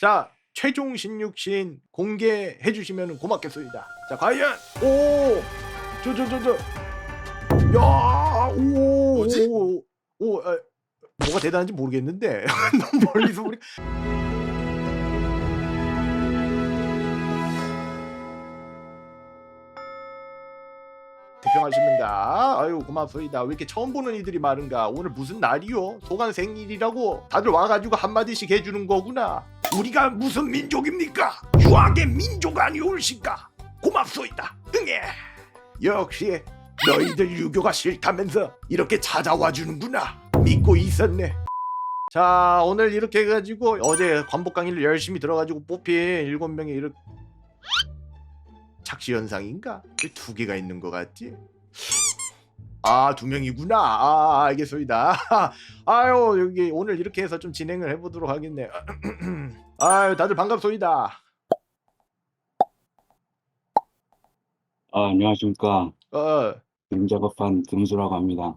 자, 최종 신육신 공개해 주시면 고맙겠습니다. 자, 과연 오, 야, 오, 뭐지? 뭐가 대단한지 모르겠는데 너무 멀리서 보니 대평하십니까? 아유 고맙습니다. 왜 이렇게 처음 보는 이들이 많은가? 오늘 무슨 날이요? 소관 생일이라고 다들 와가지고 한마디씩 해주는 거구나. 우리가 무슨 민족입니까? 유학의 민족 아니올신가? 고맙소이다. 응애. 역시 너희들 유교가 싫다면서 이렇게 찾아와 주는구나. 믿고 있었네. 자, 오늘 이렇게 해가지고 어제 관복 강의를 열심히 들어가지고 뽑힌 7명의 이렇게 착시 현상인가? 왜 2개가 있는 것 같지? 아, 2명이구나. 아, 알겠습니다. 아유, 여기 오늘 이렇게 해서 좀 진행을 해보도록 하겠네. 아유, 다들 반갑소이다. 안녕하십니까. 어, 그림 작업한 금수라고 합니다.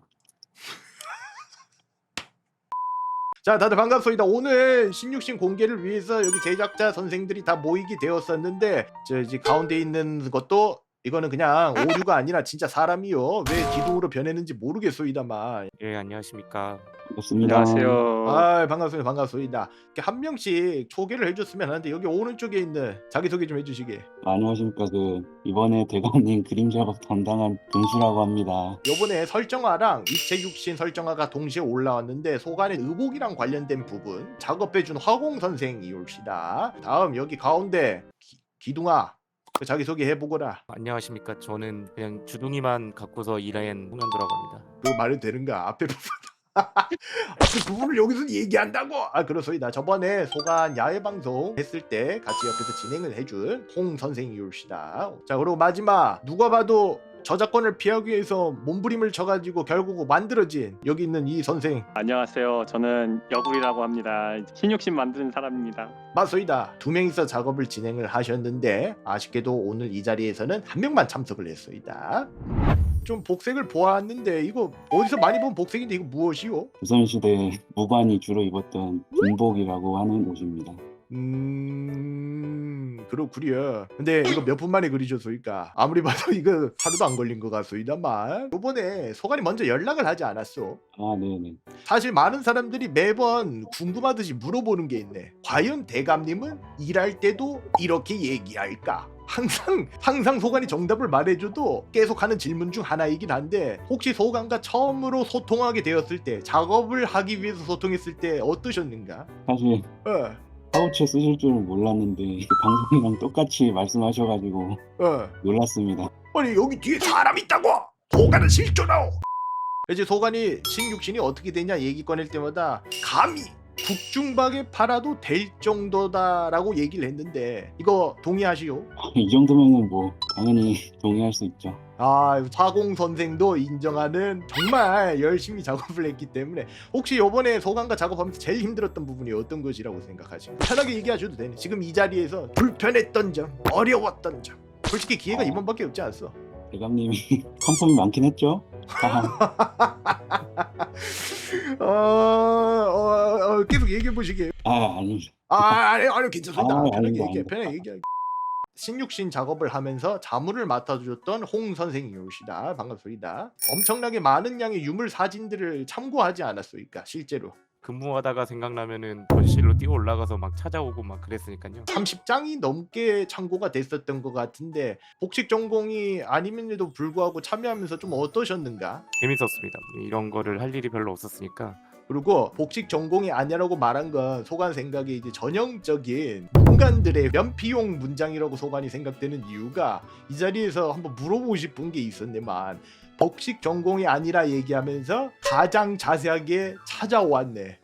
자, 다들 반갑소이다. 오늘 신육신 공개를 위해서 여기 제작자 선생들이 다 모이게 되었었는데, 저 이제 가운데 있는 것도 이거는 그냥 오류가 아니라 진짜 사람이요. 왜 기둥으로 변했는지 모르겠소이다만. 예, 안녕하십니까. 반갑습니다. 안녕하세요. 아, 반갑습니다. 반갑습니다. 이렇게 한 명씩 소개를 해줬으면 하는데 여기 오른쪽에 있는 자기소개 좀 해주시게. 안녕하십니까. 이번에 대감님 그림 작업 담당한 금수라고 합니다. 요번에 설정화랑 입체 육신 설정화가 동시에 올라왔는데 소관의 의복이랑 관련된 부분 작업해준 화공 선생이 올시다. 다음 여기 가운데 기둥아, 그 자기소개 해보거라. 안녕하십니까. 저는 그냥 주둥이만 갖고서 일한 홍현도라고 합니다. 그거 말이 되는가? 앞에 부분. 앞에 부분을 여기서 얘기한다고? 아, 그렇소이다. 저번에 소관 야외 방송 했을 때 같이 옆에서 진행을 해준 홍 선생이 올시다. 자, 그리고 마지막 누가 봐도 저작권을 피하기 위해서 몸부림을 쳐가지고 결국 만들어진 여기 있는 이 선생 안녕하세요. 저는 여굴이라고 합니다. 신육신 만드는 사람입니다. 맞소이다. 2명이서 작업을 진행을 하셨는데 아쉽게도 오늘 이 자리에서는 1명만 참석을 했소이다. 좀 복색을 보았는데 이거 어디서 많이 본 복색인데 이거 무엇이요? 조선시대 무관이 주로 입었던 군복이라고 하는 옷입니다. 그렇구려. 근데 이거 몇 분 만에 그리셨소이까? 아무리 봐도 이거 하루도 안 걸린 것 같소이다만 요번에 소관이 먼저 연락을 하지 않았소? 네네. 사실 많은 사람들이 매번 궁금하듯이 물어보는 게 있네. 과연 대감님은 일할 때도 이렇게 얘기할까? 항상 소관이 정답을 말해줘도 계속하는 질문 중 하나이긴 한데 혹시 소관과 처음으로 소통하게 되었을 때 작업을 하기 위해서 소통했을 때 어떠셨는가? 사실 파우치 쓰실 줄은 몰랐는데 방송이랑 똑같이 말씀하셔가지고 놀랐습니다. 아니 여기 뒤에 사람 있다고! 소관은 실존하오! 이제 소관이 신육신이 어떻게 되냐 얘기 꺼낼 때마다 감히 북중박에 팔아도 될 정도다라고 얘기를 했는데 이거 동의하시오? 이 정도면은 뭐 당연히 동의할 수 있죠. 아, 사공 선생도 인정하는 정말 열심히 작업을 했기 때문에 혹시 요번에 소관과 작업하면서 제일 힘들었던 부분이 어떤 것이라고 생각하십니까? 편하게 얘기하셔도 되네. 지금 이 자리에서 불편했던 점, 어려웠던 점. 솔직히 기회가 이번밖에 없지 않소? 대감님이 컨펌이 많긴 했죠. 계속 얘기해 보시게. 아닙니다. 아니 괜찮습니다. 편하게 아닙니다, 얘기해. 아닙니다. 편하게 얘기해. 신육신 작업을 하면서 자무를 맡아주셨던 홍 선생이 오시다. 반갑습니다. 엄청나게 많은 양의 유물 사진들을 참고하지 않았소이까 실제로? 근무하다가 생각나면은 거실로 뛰어 올라가서 막 찾아오고 막 그랬으니까요. 30장이 넘게 참고가 됐었던 것 같은데 복식 전공이 아님에도 불구하고 참여하면서 좀 어떠셨는가? 재밌었습니다. 이런 거를 할 일이 별로 없었으니까. 그리고 복식 전공이 아니라고 말한 건 소관 생각에 이제 전형적인 문관들의 면피용 문장이라고 소관이 생각되는 이유가 이 자리에서 한번 물어보고 싶은 게 있었네만 복식 전공이 아니라 얘기하면서 가장 자세하게 찾아왔네.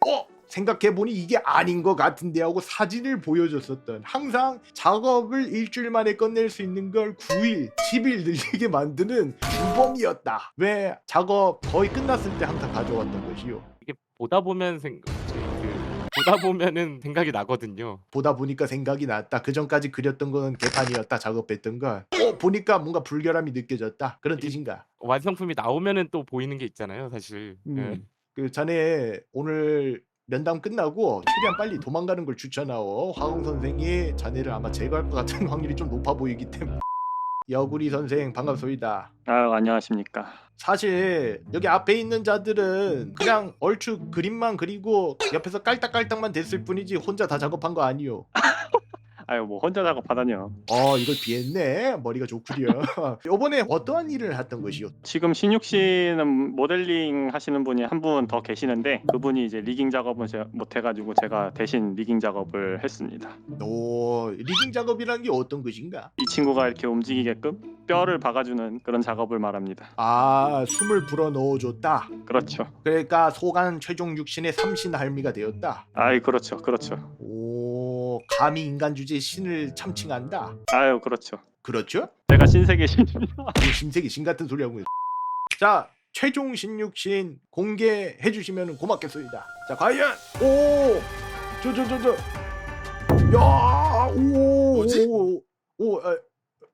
생각해보니 이게 아닌 것 같은데 하고 사진을 보여줬었던 항상 작업을 일주일 만에 끝낼 수 있는 걸 9일, 10일 늘리게 만드는 주범이었다. 왜 작업 거의 끝났을 때 항상 가져왔던 것이요. 이게 보다 보면은 생각이 나거든요. 보다 보니까 생각이 났다. 그 전까지 그렸던 건 개판이었다. 작업했던 건 보니까 뭔가 불결함이 느껴졌다. 그런 뜻인가? 완성품이 나오면은 또 보이는 게 있잖아요, 사실. 예. 그 자네 오늘 면담 끝나고 최대한 빨리 도망가는 걸 추천하오. 화공 선생이 자네를 아마 제거할 것 같은 확률이 좀 높아 보이기 때문에. 여구리 선생 반갑소이다. 아유, 안녕하십니까. 사실 여기 앞에 있는 자들은 그냥 얼추 그림만 그리고 옆에서 깔딱깔딱만 됐을 뿐이지 혼자 다 작업한 거 아니요. 아유, 뭐 혼자 작업하다뇨. 이걸 비했네. 머리가 좋구려. 요번에 어떠한 일을 했던 것이요? 지금 신육 씨는 모델링 하시는 분이 한 분 더 계시는데 그분이 이제 리깅 작업은 제가 못해가지고 제가 대신 리깅 작업을 했습니다. 리깅 작업이라는 게 어떤 것인가? 이 친구가 이렇게 움직이게끔 뼈를 박아주는 그런 작업을 말합니다. 숨을 불어 넣어줬다. 그렇죠. 그러니까 소간 최종 육신의 삼신 할미가 되었다. 아이, 그렇죠, 그렇죠. 감히 인간 주제에 신을 참칭한다. 아유, 그렇죠. 그렇죠? 제가 신세계 신입니다. 신세계 신 같은 소리 하고 있어. 자, 최종 신육신 공개해 주시면 고맙겠습니다. 자, 과연 뭐지?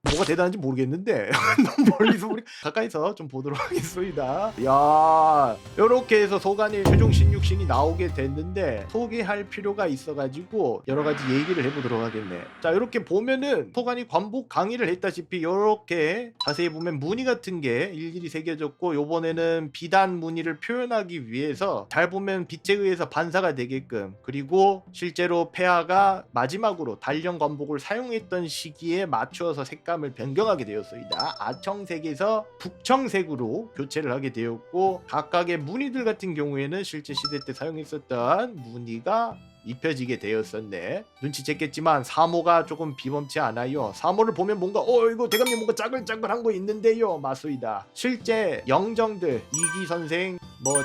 뭐가 대단한지 모르겠는데 너무 멀리서 우리 가까이서 좀 보도록 하겠습니다. 야, 이렇게 해서 소간의 최종 신육신이 나오게 됐는데 소개할 필요가 있어가지고 여러 가지 얘기를 해보도록 하겠네. 자, 이렇게 보면은 소간이 관복 강의를 했다시피 이렇게 자세히 보면 무늬 같은 게 일일이 새겨졌고, 요번에는 비단 무늬를 표현하기 위해서 잘 보면 빛에 의해서 반사가 되게끔, 그리고 실제로 폐하가 마지막으로 단련 관복을 사용했던 시기에 맞추어서 색감을 변경하게 되었습니다. 아청색에서 북청색으로 교체를 하게 되었고, 각각의 무늬들 같은 경우에는 실제 시대 때 사용했었던 무늬가 입혀지게 되었었네. 눈치챘겠지만 사모가 조금 비범치 않아요. 사모를 보면 뭔가 이거 대감님 뭔가 짜글짜글한 거 있는데요. 맞소이다. 실제 영정들 이기 선생,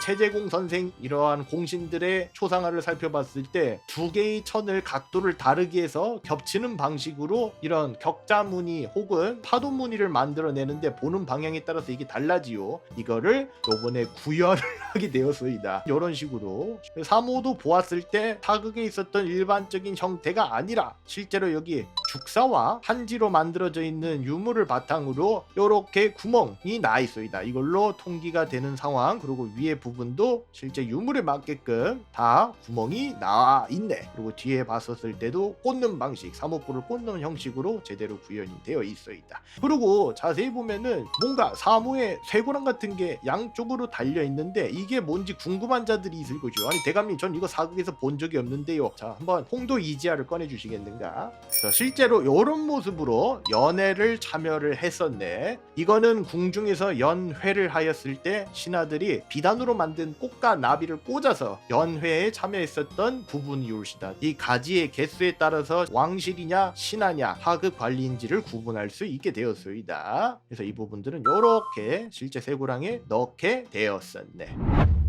최재공 선생 이러한 공신들의 초상화를 살펴봤을 때 두 개의 천을 각도를 다르게 해서 겹치는 방식으로 이런 격자 무늬 혹은 파도 무늬를 만들어내는데 보는 방향에 따라서 이게 달라지요. 이거를 요번에 구현을 하게 되었습니다. 이런 식으로 사모도 보았을 때 사극에 있었던 일반적인 형태가 아니라 실제로 여기 죽사와 한지로 만들어져 있는 유물을 바탕으로 이렇게 구멍이 나 있습니다. 이걸로 통기가 되는 상황, 그리고 위에 부분도 실제 유물에 맞게끔 다 구멍이 나 있네. 그리고 뒤에 봤었을 때도 꽂는 방식, 사모뿔을 꽂는 형식으로 제대로 구현이 되어 있습니다. 그리고 자세히 보면은 뭔가 사모에 쇠고랑 같은 게 양쪽으로 달려 있는데 이게 뭔지 궁금한 자들이 있을 거죠. 아니 대감님, 전 이거 사극에서 본 적이 없는데요. 자, 한번 홍도 이지아를 꺼내 주시겠는가? 실제로 이런 모습으로 연회를 참여를 했었네. 이거는 궁중에서 연회를 하였을 때 신하들이 비단으로 만든 꽃과 나비를 꽂아서 연회에 참여했었던 부분이올시다. 이 가지의 개수에 따라서 왕실이냐 신하냐 하급 관리인지를 구분할 수 있게 되었습니다. 그래서 이 부분들은 이렇게 실제 쇠고랑에 넣게 되었었네.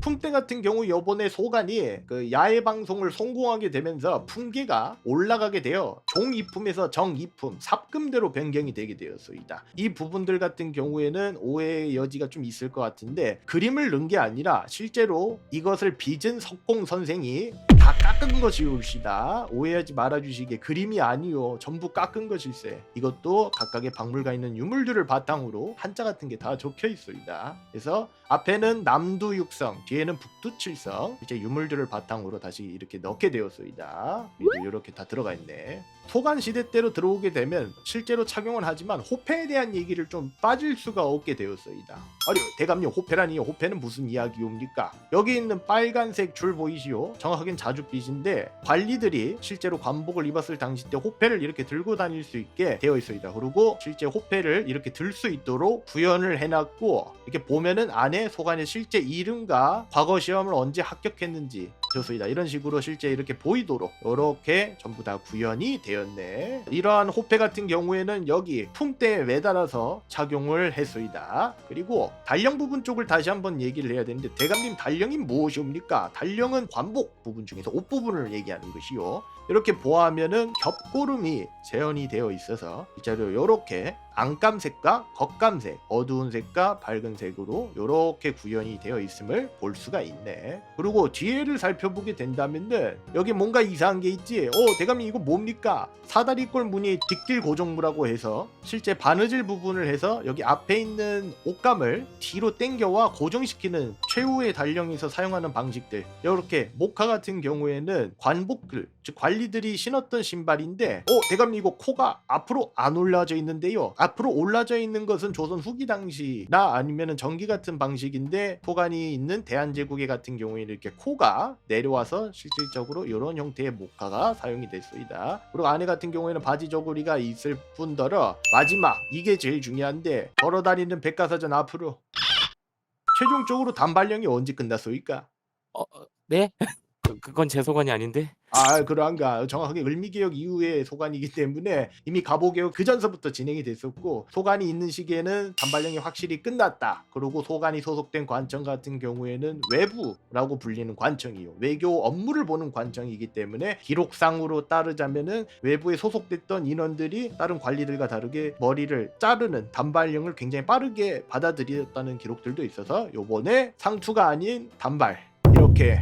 품대 같은 경우 요번에 소간이 그 야외 방송을 성공하게 되면서 품계가 올라가게 되어 종이품에서 정이품, 삽금대로 변경이 되게 되었습니다. 이 부분들 같은 경우에는 오해의 여지가 좀 있을 것 같은데, 그림을 넣은 게 아니라 실제로 이것을 빚은 석공 선생이 다 깎은 것이올시다. 오해하지 말아주시게. 그림이 아니요, 전부 깎은 것일세. 이것도 각각의 박물관에 있는 유물들을 바탕으로 한자 같은 게 다 적혀 있습니다. 그래서 앞에는 남두육성, 뒤에는 북두칠성, 이제 유물들을 바탕으로 다시 이렇게 넣게 되었습니다. 이렇게 다 들어가 있네. 소간 시대 때로 들어오게 되면 실제로 착용을 하지만 호패에 대한 얘기를 좀 빠질 수가 없게 되었습니다. 아니 대감님, 호패라니, 호패는 무슨 이야기옵니까? 여기 있는 빨간색 줄 보이시오? 정확하게는 자줏빛인데 관리들이 실제로 관복을 입었을 당시 때 호패를 이렇게 들고 다닐 수 있게 되어 있습니다. 그리고 실제 호패를 이렇게 들 수 있도록 구현을 해놨고, 이렇게 보면은 안에 소간의 실제 이름과 과거 시험을 언제 합격했는지 좋습니다. 이런 식으로 실제 이렇게 보이도록 이렇게 전부 다 구현이 되었네. 이러한 호패 같은 경우에는 여기 품대에 매달아서 착용을 했습니다. 그리고 달령 부분 쪽을 다시 한번 얘기를 해야 되는데, 대감님 달령이 무엇이옵니까? 달령은 관복 부분 중에서 옷 부분을 얘기하는 것이요. 이렇게 보아하면은 겹고름이 재현이 되어 있어서 이 자료 요렇게 안감색과 겉감색, 어두운 색과 밝은 색으로 요렇게 구현이 되어 있음을 볼 수가 있네. 그리고 뒤에를 살펴보게 된다면은 여기 뭔가 이상한 게 있지. 대감님 이거 뭡니까? 사다리꼴 무늬 뒷길 고정무라고 해서 실제 바느질 부분을 해서 여기 앞에 있는 옷감을 뒤로 당겨와 고정시키는 최후의 단령에서 사용하는 방식들. 이렇게 모카 같은 경우에는 관복들, 즉 관리들이 신었던 신발인데 대감님 이거 코가 앞으로 안 올라져 있는데요. 앞으로 올라져 있는 것은 조선 후기 당시나 아니면은 전기 같은 방식인데 토간이 있는 대한제국의 같은 경우에는 이렇게 코가 내려와서 실질적으로 이런 형태의 모카가 사용이 됐습니다. 그리고 안에 같은 경우에는 바지 저고리가 있을 뿐더러 마지막 이게 제일 중요한데 걸어다니는 백과사전 앞으로 최종적으로 단발령이 언제 끝났소이까? 네? 그건 제 소관이 아닌데. 그러한가. 정확하게 을미개혁 이후의 소관이기 때문에 이미 갑오개혁 그 전서부터 진행이 됐었고 소관이 있는 시기에는 단발령이 확실히 끝났다. 그리고 소관이 소속된 관청 같은 경우에는 외부라고 불리는 관청이요. 외교 업무를 보는 관청이기 때문에 기록상으로 따르자면은 외부에 소속됐던 인원들이 다른 관리들과 다르게 머리를 자르는 단발령을 굉장히 빠르게 받아들였다는 기록들도 있어서 요번에 상투가 아닌 단발 이렇게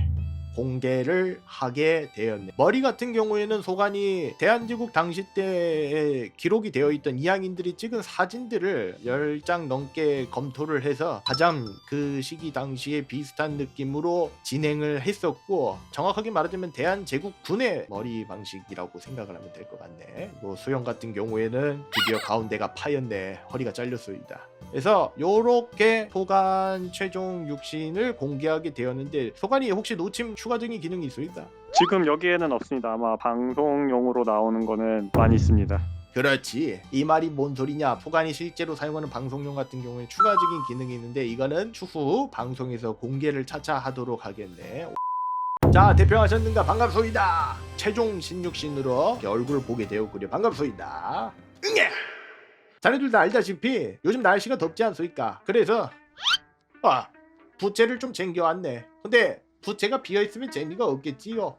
공개를 하게 되었네. 머리 같은 경우에는 소관이 대한제국 당시 때에 기록이 되어 있던 이항인들이 찍은 사진들을 10장 넘게 검토를 해서 가장 그 시기 당시에 비슷한 느낌으로 진행을 했었고 정확하게 말하자면 대한제국군의 머리 방식이라고 생각을 하면 될 것 같네. 뭐 수영 같은 경우에는 드디어 가운데가 파였네. 허리가 잘렸습니다. 그래서 요렇게 소관 최종 육신을 공개하게 되었는데 소관이 혹시 노침 추가적인 기능이 있습니까? 지금 여기에는 없습니다. 아마 방송용으로 나오는 거는 많이 있습니다. 그렇지. 이 말이 뭔 소리냐. 소관이 실제로 사용하는 방송용 같은 경우에 추가적인 기능이 있는데 이거는 추후 방송에서 공개를 차차 하도록 하겠네. 자, 대표하셨는가? 반갑소이다. 최종 신육신으로 얼굴을 보게 되었구려. 반갑소이다. 응애! 자네들 다 알다시피 요즘 날씨가 덥지 않소이까. 그래서 부채를 좀 챙겨왔네. 근데 부채가 비어있으면 재미가 없겠지요.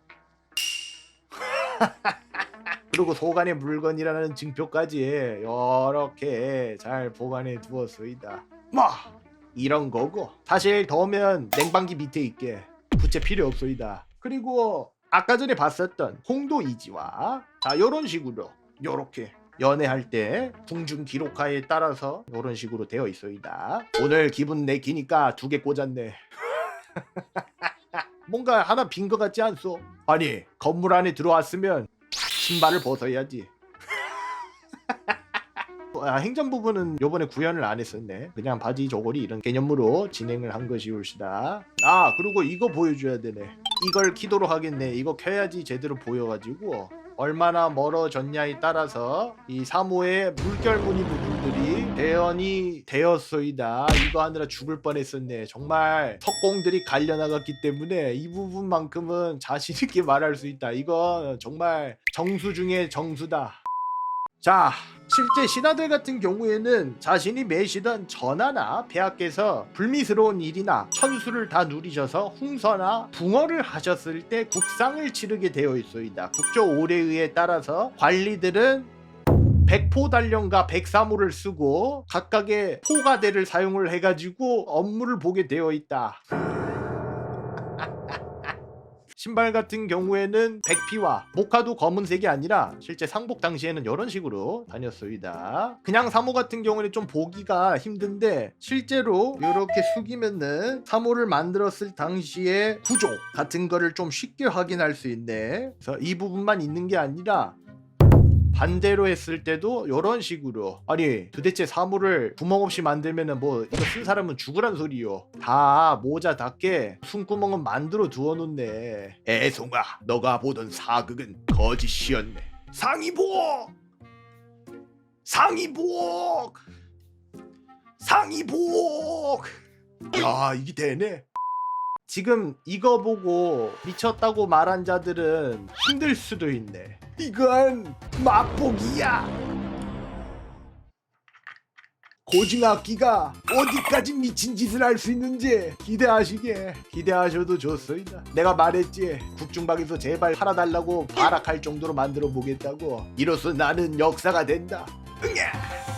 그리고 소관의 물건이라는 증표까지 이렇게 잘 보관해 두었소이다. 뭐 이런 거고 사실 더우면 냉방기 밑에 있게 부채 필요 없소이다. 그리고 아까 전에 봤었던 홍도 이지와 자 요런 식으로 요렇게 연애할 때 궁중 기록하에 따라서 이런 식으로 되어 있어이다. 오늘 기분 내기니까 2개 꽂았네. 뭔가 하나 빈 것 같지 않소? 아니 건물 안에 들어왔으면 신발을 벗어야지. 행정 부분은 요번에 구현을 안 했었네. 그냥 바지 저고리 이런 개념으로 진행을 한 것이 옳시다. 그리고 이거 보여줘야 되네. 이걸 키도록 하겠네. 이거 켜야지 제대로 보여가지고 얼마나 멀어졌냐에 따라서 이 사모의 물결무늬 부분들이 대연이 되었소이다. 이거 하느라 죽을 뻔했었네. 정말 석공들이 갈려나갔기 때문에 이 부분만큼은 자신있게 말할 수 있다. 이건 정말 정수 중에 정수다. 자, 실제 신하들 같은 경우에는 자신이 매시던 전하나 폐하께서 불미스러운 일이나 천수를 다 누리셔서 홍서나 붕어를 하셨을 때 국상을 치르게 되어 있소이다. 국조 오례의에 따라서 관리들은 백포달령과 백사모를 쓰고 각각의 포가대를 사용을 해가지고 업무를 보게 되어 있다. 신발 같은 경우에는 백피와 모카도 검은색이 아니라 실제 상복 당시에는 이런 식으로 다녔습니다. 그냥 사모 같은 경우는 좀 보기가 힘든데 실제로 이렇게 숙이면은 사모를 만들었을 당시의 구조 같은 거를 좀 쉽게 확인할 수 있네. 그래서 이 부분만 있는 게 아니라 반대로 했을 때도 이런 식으로 아니 도대체 사물을 구멍 없이 만들면은 뭐 이거 쓴 사람은 죽으란 소리요. 다 모자답게 숨구멍은 만들어 두어놓네. 애송아 너가 보던 사극은 거짓이었네. 상의복! 상의복! 상의복! 야 이게 되네. 지금 이거 보고 미쳤다고 말한 자들은 힘들 수도 있네. 이건 맛복이야. 고증악기가 어디까지 미친 짓을 할 수 있는지 기대하셔도 좋습니다. 내가 말했지, 국중방에서 제발 팔아달라고 발악할 정도로 만들어 보겠다고. 이로써 나는 역사가 된다. 응야!